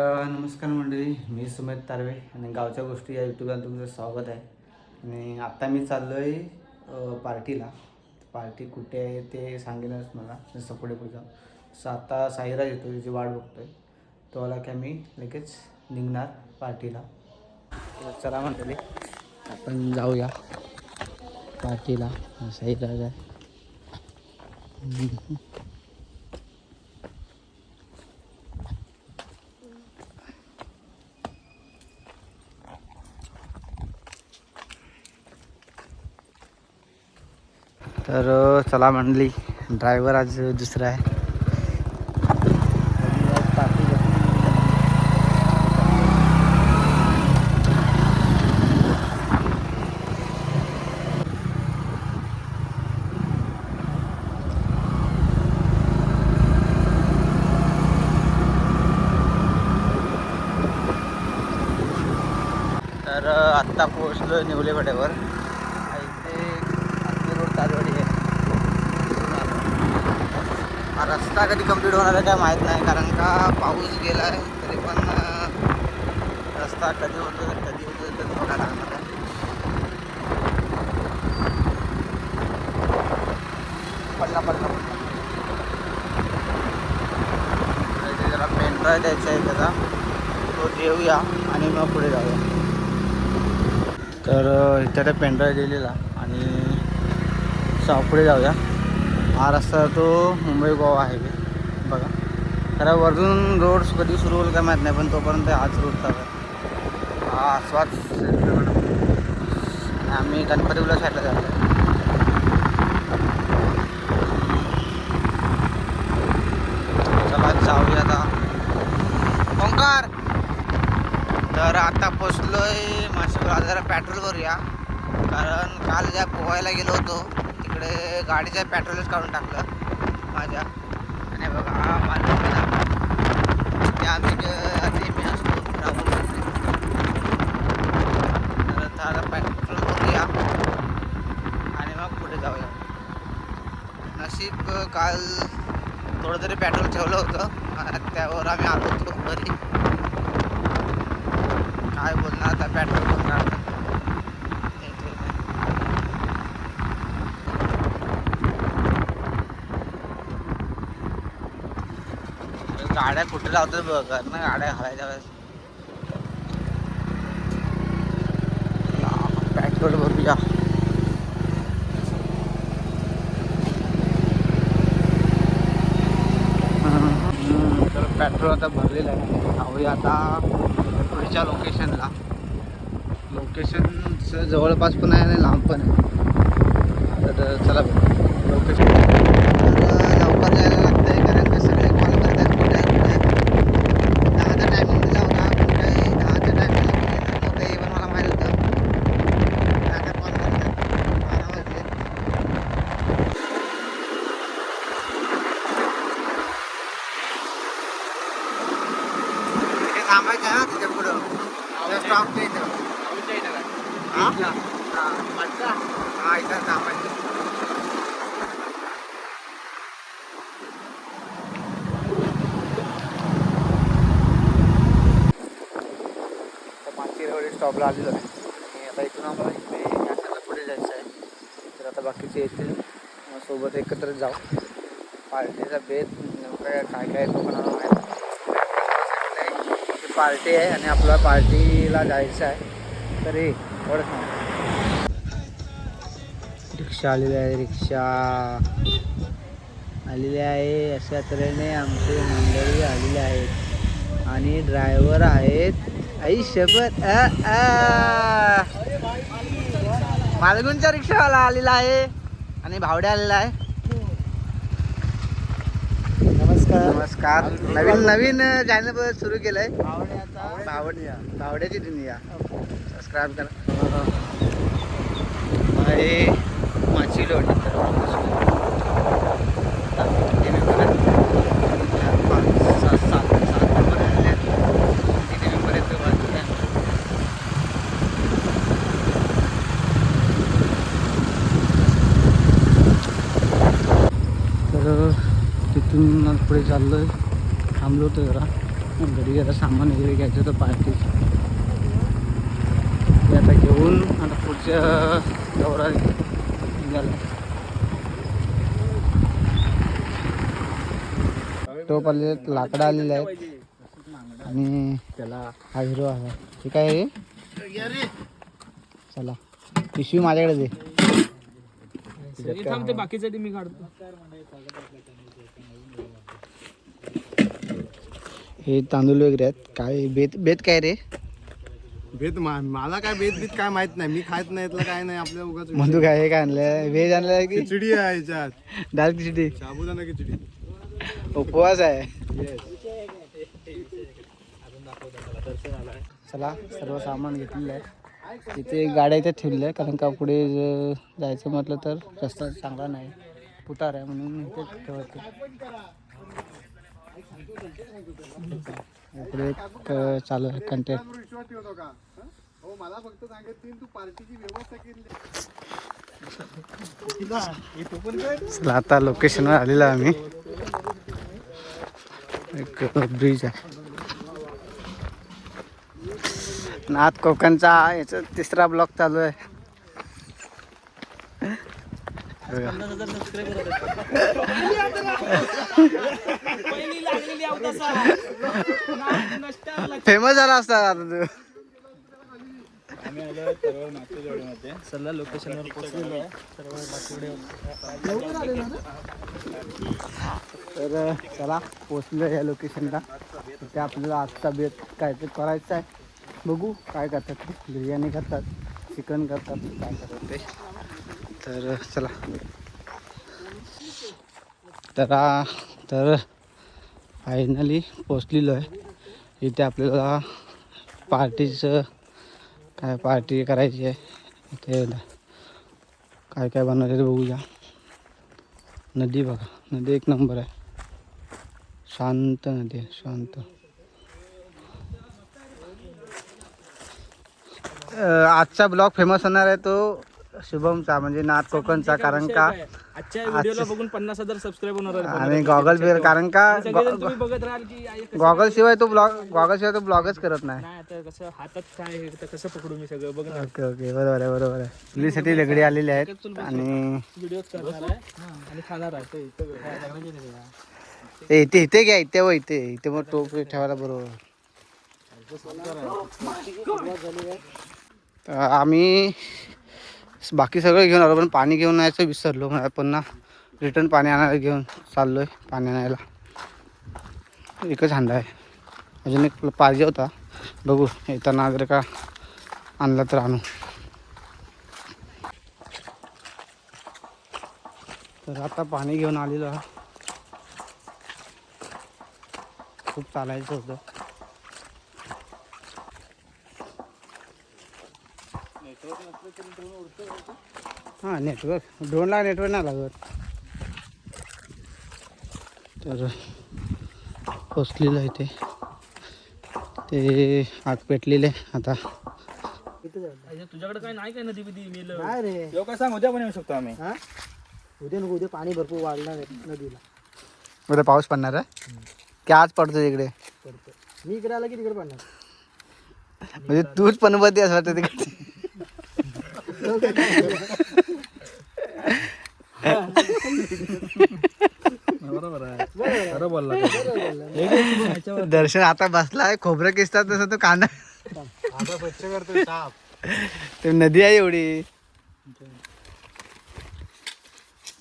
नमस्कार मंडळी, मी सुमित तारवे आणि गावच्या गोष्टी या यूट्यूबला तुमचं स्वागत आहे. आणि आत्ता मी चाललो आहे पार्टीला. पार्टी कुठे आहे ते सांगेनच मला, जसं पुढे जाऊ. सो आता साईराज येतो, त्याची वाट बघतोय. तो आला की आम्ही लगेच निघणार पार्टीला. चला मंडळी, आपण जाऊया पार्टीला. साईराज आहे. तर चला मंडळी, ड्रायव्हर आज दुसरा आहे. तर आत्ता पोहोचलो निवले फाट्यावर. इथे आत्ता रोड तारवाडी आहे. हा रस्ता कधी कंप्लीट होणार आहे काय माहीत नाही, कारण का पाऊस गेला आहे. तरी पण रस्ता कधी होतो तर बघायला लागणार आहे. पडला जरा पेनड्राईव्ह द्यायचा आहे त्याचा, तो देऊया आणि मग पुढे जाऊया. तर इथे ते पेनड्राईव्ह दिलेला आणि पुढे जाऊया. हा रस्ता तो मुंबई गोवा हायवे बघा. खरं वरून रोड कधी सुरू होईल काय माहीत नाही, पण तोपर्यंत हाच रोड चालू आहे. हा आस्वाद आम्ही गणपतीपुला साईडला जातो. चला जाऊया आता. ओंकार, तर आता पोचलोय माशिमला. जरा पेट्रोल भरूया, कारण काल ज्या पोहायला गेलो होतो तिकडे गाडीचं पेट्रोलच काढून टाकलं माझ्या. आणि बघा हा मालवण ते आम्ही नेहमी असतो राहुल. तर आता पेट्रोल भरूया आणि मग पुढे जाऊया. नशीब काल थोडं तरी पेट्रोल ठेवलं होतं, त्यावर आम्ही आलो होतो घरी. काय बोलणार आता, पेट्रोल पण काढलं. गाड्या कुठे लावतात बघ ना, गाड्या घालायच्या वेळेस. पेट्रोल भरूया. तर पेट्रोल आता भरलेलं आहे. जाऊया आता पुढच्या लोकेशनला. लोकेशन जवळपास पण आहे आणि लांब पण आहे. तर चला लोकेशन लवकर जायला लागतं आहे, कारण का सगळे कॉल करतात कुठे आहे. 10चा टायमिंग दिला होता, कुठे आहे 10च्या टायमिंगला नव्हतं हे पण मला माहीत होतं. आता कॉल करतात 12 वाजले. तिथे थांबायचं आहे तिथे पुढं स्टॉपच्या इथं. हां इथं थांबायचं. स्टॉपला आलेलो आहे आणि आता इथून आम्हाला इथे याच्याला पुढे जायचं आहे. तर आता बाकीचे येतील सोबत एकत्र जाऊ. पार्टीचा बेत नेमकं काय काय तो पण माहीत. पार्टी आहे आणि आपला पार्टीला जायचं आहे. तरी एवढंच नाही. रिक्षा आलेली आहे, रिक्षा आलेली आहे. अशा तऱ्हेने आमचे मंडळी आलेले आहेत आणि ड्रायव्हर आहेत. आई शपथ, मालगुणचा रिक्षावाला आलेला आहे आणि भावड्या आलेला आहे. नमस्कार. नवीन चॅनल सुरू केलंय भावड्याची दुनिया. सबस्क्राईब करा. हे माचिलोडी तिथून पुढे चाललो आहे. थांबलो होतो जरा. घरी आता सामान वगैरे घ्यायचं होतं पार्टी ते आता घेऊन आता पुढच्या दौरा निघाला. टोप आले लाकडं आलेले आहेत आणि त्याला हा हिरो आहे. ठीक आहे चला पिशवी माझ्याकडे दे. बाकीसाठी मी काढतो. हे तांदूळ वगैरे आहेत. काय बेत बेत काय रे? भेद मला काय भेद काय माहित नाही. मी खायत नाही इथलं काय नाही. आपल्या उगाच म्हणतो काय हे काय आणलंय? व्हेज आणलंय की खिचडी आहे याच्यात. डाळ खिचडी? साबुदाणा खिचडी. उपवास आहे. चला सर्व सामान घेतलेलं आहे. तिथे गाड्या इथे ठेवलेल्या आहे कारण का पुढे जायचं म्हटलं तर रस्ता चांगला नाही, पुतार आहे म्हणून इथे ठेवायचं. इकडे चालू आहे कंटेंट. मला फक्त सांगितलं तू पार्टीची व्यवस्था केली. चला आता लोकेशनवर आलेलो आम्ही. एक ब्रिज आहे नाथ कोकणचा. याचा तिसरा ब्लॉग चालू आहे. फेमस झाला असता आता तू. सल्ला लोकेशनवर पोहोचलेलो आहे. तर चला पोचलो या लोकेशनला. तिथे आपल्याला आजचा बेत काय ते करायचं आहे. बघू काय करतात ते. बिर्याणी करतात, चिकन करतात, काय करतात ते. तर चला तर फायनली पोचलेलो आहे. इथे आपल्याला पार्टीचं काय पार्टी करायची आहे. इथे काय काय बनवायचं ते बघूया. नदी बघा, नदी एक नंबर आहे. शांत नदी आहे, शांत. आजचा ब्लॉग फेमस होणार आहे तो शुभमचा म्हणजे नाथ कोकणचा. कारण का आजच्या व्हिडिओला बघून 50,000 सबस्क्राईब होणार आहे. आणि गॉगल बिअर कारण का तुम्ही बघत राहाल की गॉगल शिवाय तो ब्लॉगच करत नाही. नाही आता कसं हातात काय आहे, तर कसं पकडू मी सगळं बघणार. ओके ओके बरोबर आहे बरोबर आहे. मुलीसाठी लगडी आलेली आहेत आणि व्हिडिओ करणार आहे आणि खाणार आहे. इथे इथे घ्या. इथे व इथे इथे मग टोप ठेवायला बरोबर. तर आम्ही बाकी सगळं घेऊन आलो पण पाणी घेऊन यायचं विसरलो. पुन्हा रिटर्न पाणी आणायला घेऊन चाललो आहे. पाणी आणायला एकच हांडा आहे. अजून एक पाहिजे होता. बघू येताना अगर का आणला तर आणू. तर आता पाणी घेऊन आलेलो आहे. खूप चालायचं होतं. हां नेटवर्क ड्रोनला नेटवर्क नाही लागत. तर पोचलेलं आहे ते आग पेटलेले आता. तुझ्याकडे काय नाही काय नदी बिदी मेल नाही रे. येऊ काय सांग, उद्या पण येऊ शकतो आम्ही. हां उद्या नको, उद्या पाणी भरपूर वाढणार आहे नदीला. उद्या पाऊस पडणार आहे की आज पडतो इकडे? मी इकडे आला की तिकडे पडणार. म्हणजे तूच पनवती असं वाटतं तिकडे. बरोबर आहे, बरोबर बोलला. दर्शन आता बसलाय खोबरं किसतात तसं तो कांदा आता स्वच्छ करतो साप. ते नदी आहे एवढी.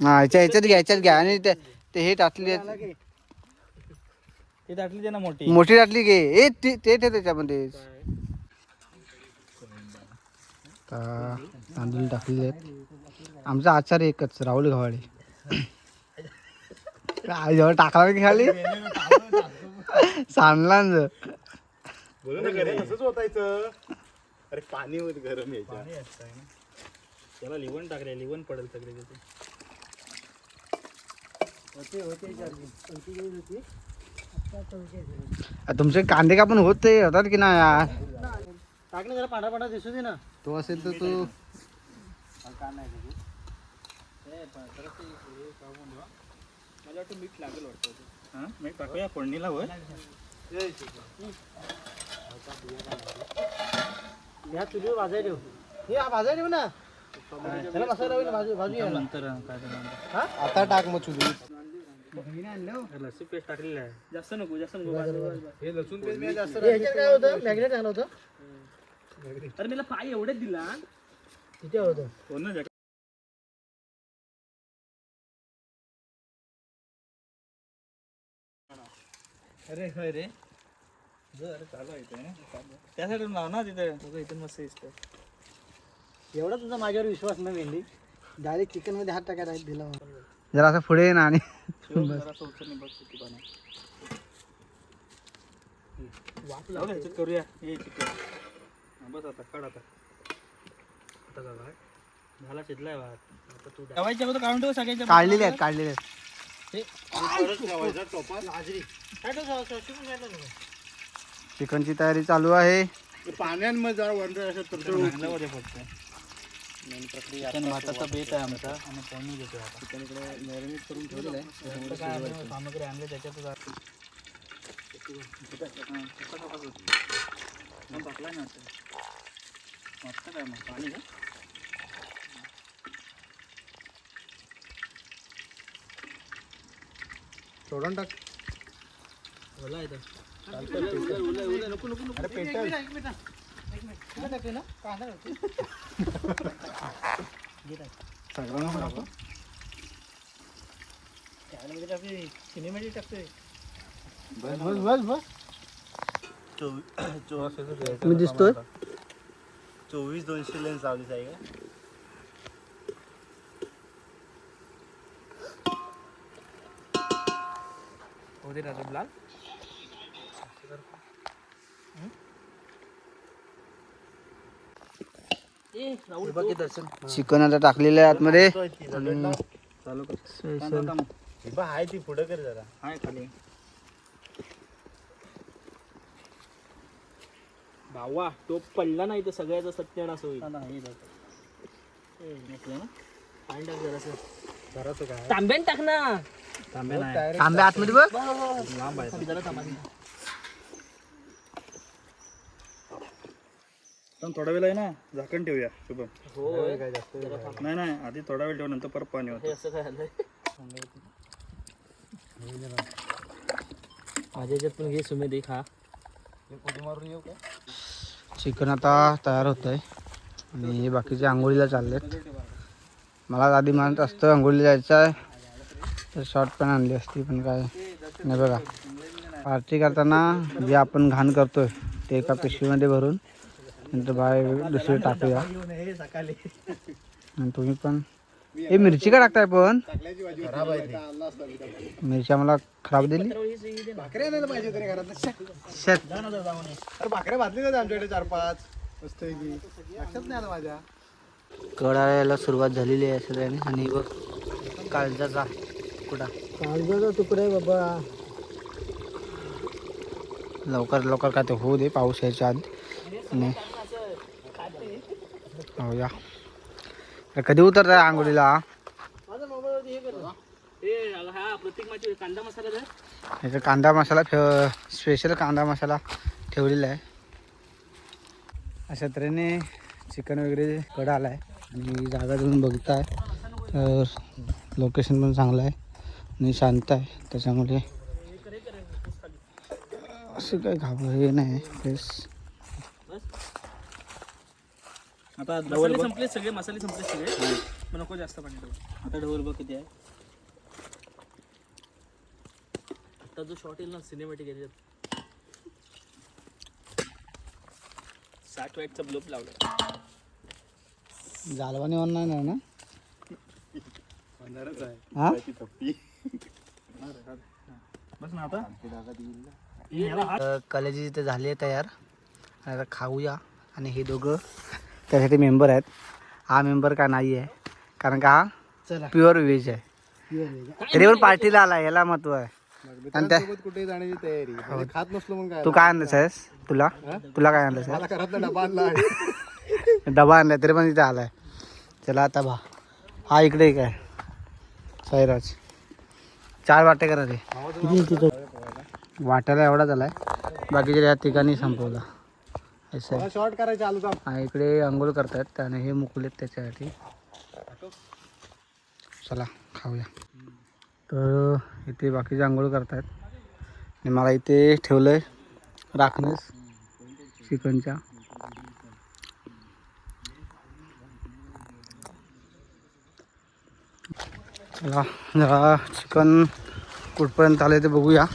हा ह्याच्यात घ्या आणि ते हे टाकली ती दाटली दे ना मोठी मोठी टाकली घे. ए ते त्याच्यामध्ये तांदूळ टाकलेले आहेत. आमचा आचार एकच राहुल गव्हाळे. काय जेव्हा टाकला की खाली सांडला अरे पाणी होत गरम यायचं. त्याला लिवण टाकले, लिवण पडेल सगळे. तुमचे कांदे का पण होतात की नाही यार? टाकणे जरा पांढरा पांढरा दिसू दे ना. तो असेल तर तू मला वाटतं मीठ लागेल वाटतं. मीठ टाकूया फोडणीला होय. या तुझी भाजाय ठेव हे भाजाय ठेव ना त्याला मसाला लावून भाजू भाजू नंतर काय आता टाक मग चुली लसूण पेस्ट टाकलेली आहे जास्त नको हे लसूण पेस्ट मी जास्त काय होतं मॅग्नेट आणलं होतं अरे मला पाय एवढेच दिला किती होतं हो ना अरे होय रे चालू आहे त्या साईडून लाव ना तिथे इथून मस्त दिसतं एवढा तुझा माझ्यावर विश्वास न वेंडी डायरेक्ट चिकन मध्ये हात टाकायला दिला जरा असं पुढे ये ना आणि करूया हे चिकन बस आता काढ आता झाला शिजलाय भात आता तू ठेवायच्या अगोदर काढून ठेव सगळ्याच्या काढलेले आहेत चिकनची तयारी चालू आहे. पाण्यांमध्ये जरा वंडर असं चांगल्यामध्ये फक्त चिकन भाताचा बेत आहे आमचा आणि फोडणी देतो आता चिकन इकडे मॅरिनेट करून ठेवलेलं आहे सामग्री आणले त्याच्यातच टाकलाय ना मस्त काय मग पाणी का सोडून टाक. ओला आहे अरे पेटल. सिनेमॅटिक टाकतोय बस. मी दिसतोय 24-200 लेन्स लावली आहे का होते राजू लाल चिकन आता टाकलेलं आहे आतमध्ये. चालू कर आहे ती पुढं कर जरा हाय खाली भावा टोप पडला नाही तर सगळ्याचं सत्यानाश होईल तांब्यान टाक ना तांब्या आतमध्ये बघ. लांब आहे पण थोडा वेळ आहे ना झाकण ठेवूया शुभम हो नाही आधी थोडा वेळ ठेव नंतर परत पाणी होतं असं काय आलंय माझ्या याच्यात पण घे सुमे दे खा चिकन आता तयार होत आहे आणि बाकीचे आंघोळीला चाललेत. मला आधी म्हणत असतं आंघोळीला जायचं आहे तर शॉर्ट पॅन्ट आणली असती पण काय नाही. बघा पार्टी करताना जे आपण घाण करतोय ते एका पिशवीमध्ये भरून नंतर बाहेर दुसरी टाकूया. आणि तुम्ही पण हे मिरची का टाकताय पण मिरची आम्हाला खराब दिली. भाकऱ्या भाजली ना आमच्याकडे 4-5 मस्त लक्षात नाही आलं माझ्या. कळायला सुरुवात झालेली आहे सगळ्यांनी. आणि बघ काळजाचा तुकडा तुकडा आहे बाबा लवकर काय ते होऊ दे पाऊस यायच्या आधी. आणि हो या कधी उतरताय आंघोळीला. कांदा मसाला याचा कांदा मसाला स्पेशल कांदा मसाला ठेवलेला आहे. अशा तऱ्हेने चिकन वगैरे कडा आला आहे आणि जागा तुम्ही बघताय तर लोकेशन पण चांगलं आहे आणि शांत आहे त्याच्यामुळे असं काही घाबर हे नाही प्लेस. आता मसाले संपले सगळे मग नको जास्त पाणी टाकू. आता ढोल बघ किती आहे. आता जो शॉट येईल ना सिनेमॅटिक याच्यात 60 वॅटचा ब्लोप लावला जालवानी ऑनलाईन नाही ना आहे हा बस ना आता कलेजी इथे झाली आहे तयार. आता खाऊया. आणि हे दोघं त्यासाठी मेंबर आहेत. हा मेंबर का नाही आहे कारण का हा प्युअर व्हेज आहे. तरी पण पार्टीला आला याला महत्व आहे. आणि त्या कुठे जाण्याची तयारी खात नसलो मग काय तू काय आणलंस आहेस तुला काय आणलंस मला घरातला डबा आणला आहे. डबा आणलाय तरी पण इथे आलाय. चला आता हा इकडे काय साईराज 4 वाटे करा रे. वाट्याला एवढा झालाय बाकीच्या या ठिकाणी संपवला. असं आहे. शॉर्ट करायचं आलू का? हा, इकडे आंघोळ करतात आणि हे मुकलेत त्याच्यासाठी. चला खाऊया. तर इथे बाकीचे आंघोळ करतात आणि मला इथे ठेवलं आहे राखणीस चिकनच्या. चला जरा चिकन कुठपर्यंत आलं ते बघूया,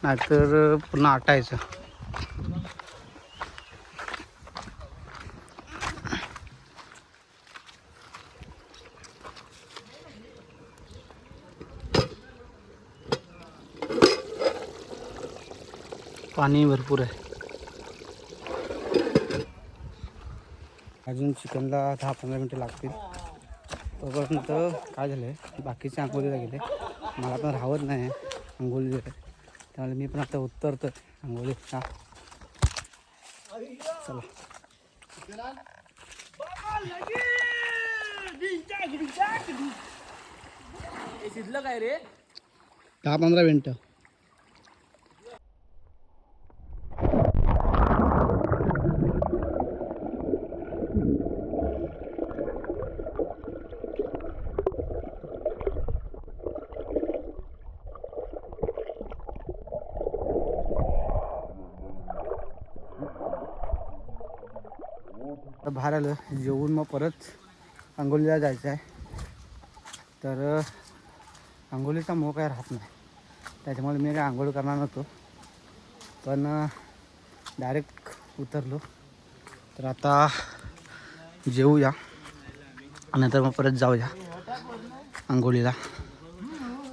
नाहीतर पुन्हा आटायचं. पाणी भरपूर आहे. अजून चिकनला 10-15 मिनटं लागतील. तोपर्यंत काय झालं आहे, बाकीचे आंघोळीला गेले, मला पण राहत नाही आंघोळीला, त्यामुळे मी पण आता उतरतो आंघोळीला. चला शिजलं काय रे? 10-15 मिनटं. बाहेर आलं जेवून मग परत आंघोळीला जायचं आहे. तर आंघोळीचा मोह काय राहत नाही, त्याच्यामुळे मी काय आंघोळ करणार नव्हतो, पण डायरेक्ट उतरलो. तर आता जेवूया आणि नंतर मग परत जाऊया आंघोळीला,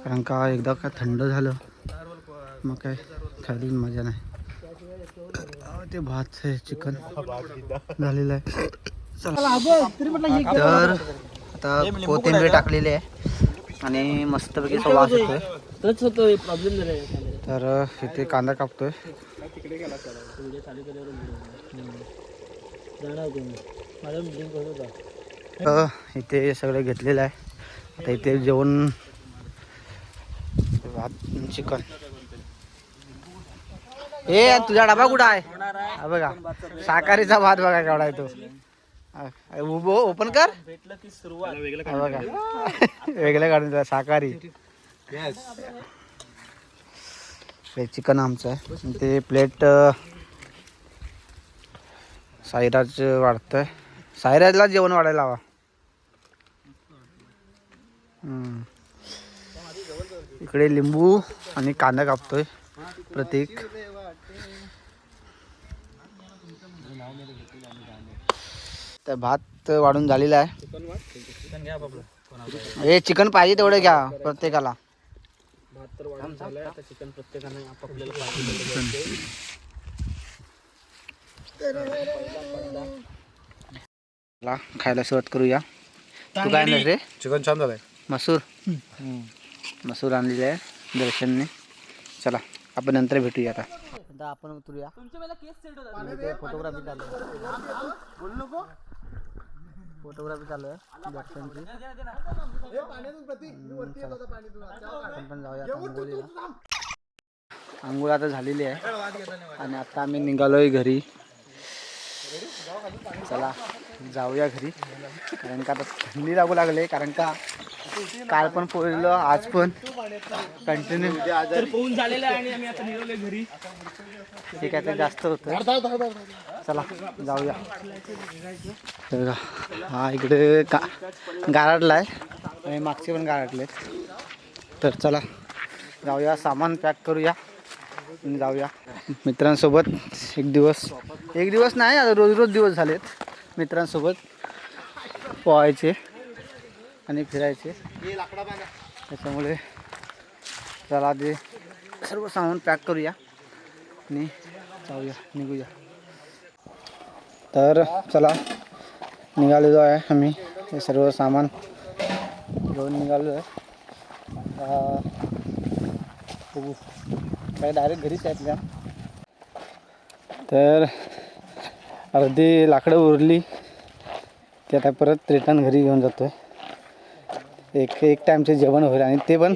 कारण का एकदा काय थंड झालं मग काय खाली मजा नाही. ते भात आहे, चिकन झालेलं आहे. चला तर आता कोथिंबीर टाकलेली आहे आणि मस्तपैकी वास येतोय. तोच होतो प्रॉब्लेम झाला. तर इथे कांदा कापतोय. तर इथे सगळं घेतलेलं आहे. आता इथे जेवण भात चिकन. ए तुझा डबा कुठं आहे? हा बघा शाकाहारीचा भात बघा केवढा आहे तो. ओपन कर. भेटलं ती सुरुवात. हा बघा वेगळं काढून द्या शाकाहारी. हे चिकन आमचं आहे. ते प्लेट साईराज वाढतंय. साईराजला जेवण वाढायला हवा. इकडे लिंबू आणि कांदा कापतोय प्रतीक. तर भात वाढून झालेला आहे. चिकन घ्या बाबा. हे चिकन पाहिजे तेवढं घ्या प्रत्येकाला. भात तर वाढून झालाय, आता चिकन प्रत्येकाने आपापल्याला पाहिजे. खायला सुरुवात करूया. तू काय आणलं रे? चिकन छान झालंय. मसूर. मसूर आणलेले आहे दर्शनने. चला आपण नंतर भेटूया. आता आपण उतरूया. फोटोग्राफी चालू आहे. फोटोग्राफी चालू आहे दर्शनची. आपण पण जाऊया आंघोळीला. आंघोळ आता झालेली आहे आणि आता आम्ही निघालोय घरी. चला जाऊया घरी, कारण का आता थंडी लागू लागले. कारण का काल पण पोहलो, आज पण कंटिन्यू पोहून झालेलं आहे आणि आम्ही आता निघालोय घरी. ठीक आहे, ते जास्त होतं. चला जाऊया. हा इकडे गारटला आहे आणि मागचे पण गारटले. तर चला जाऊया, सामान पॅक करूया आणि जाऊया मित्रांसोबत. एक दिवस नाही, आता रोज दिवस झालेत मित्रांसोबत पोहायचे आणि फिरायचे. त्याच्यामुळे चला ते सर्व सामान पॅक करूया आणि जाऊया, निघूया. तर चला निघालेलो आहे आम्ही. हे सर्व सामान घेऊन निघालो आहे. बघू काय डायरेक्ट घरीच आहे आपल्या. तर अर्धी लाकडं उरली की आता परत रिटर्न घरी घेऊन जातो आहे. एक टाईमचे जेवण होईल आणि ते पण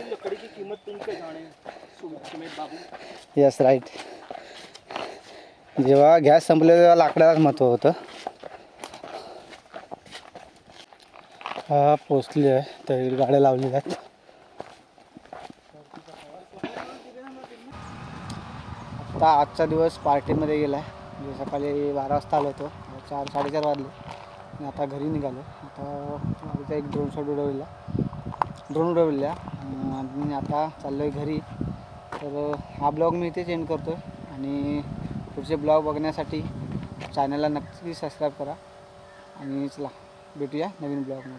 यस राईट. जेव्हा गॅस संपले तेव्हा लाकडाचं महत्त्व होतं. हा पोचली आहे, तर गाड्या लावलेल्या आहेत. आता आजचा दिवस पार्टीमध्ये गेला आहे. म्हणजे सकाळी 12 वाजता आलो होतो, 4-4:30 वाजले आणि आता घरी निघालो. आता एक ड्रोन उडवलेला आणि आता चाललो आहे घरी. तर हा ब्लॉग मी इथेच एंड करतो आहे आणि पुढचे ब्लॉग बघण्यासाठी चॅनलला नक्की सबस्क्राईब करा आणि चला भेटूया नवीन ब्लॉगमध्ये.